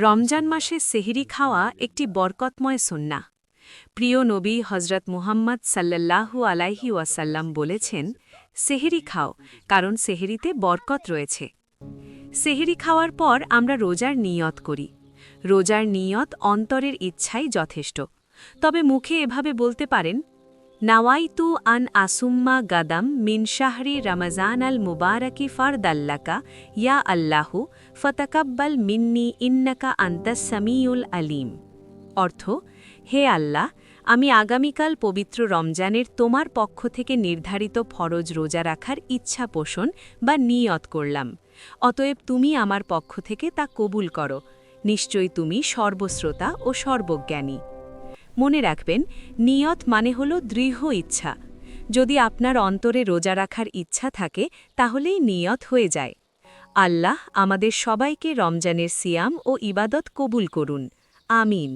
রমজান মাসে সেহরি খাওয়া একটি বরকতময় সুন্নাহ। প্রিয় নবী হজরত মুহাম্মদ সাল্লাল্লাহু আলাইহি ওয়াসাল্লাম বলেছেন, সেহরি খাও, কারণ সেহরিতে বরকত রয়েছে। সেহরি খাওয়ার পর আমরা রোজার নিয়ত করি। রোজার নিয়ত অন্তরের ইচ্ছাই যথেষ্ট। তবে মুখে এভাবে বলতে পারেন, নাওয়াইতু আন আসুম্মা গাদাম মিন শাহরি রমজান আল মুবারকি ফারদাল্লাকা ইয়া আল্লাহু ফতাকাব্বাল মিন্নি ইন্নাকা আন্তাস সামিউল আলিম। অর্থ, হে আল্লাহ, আমি আগামীকাল পবিত্র রমজানের তোমার পক্ষ থেকে নির্ধারিত ফরজ রোজা রাখার ইচ্ছা পোষণ বা নিয়ত করলাম। অতএব তুমি আমার পক্ষ থেকে তা কবুল করো। নিশ্চয়ই তুমি সর্বশ্রোতা ও সর্বজ্ঞানী। মনে রাখবেন, নিয়ত মানে হল দৃঢ় ইচ্ছা। যদি আপনার অন্তরে রোজা রাখার ইচ্ছা থাকে, তাহলেই নিয়ত হয়ে যায়। আল্লাহ আমাদের সবাইকে রমজানের সিয়াম ও ইবাদত কবুল করুন। আমিন।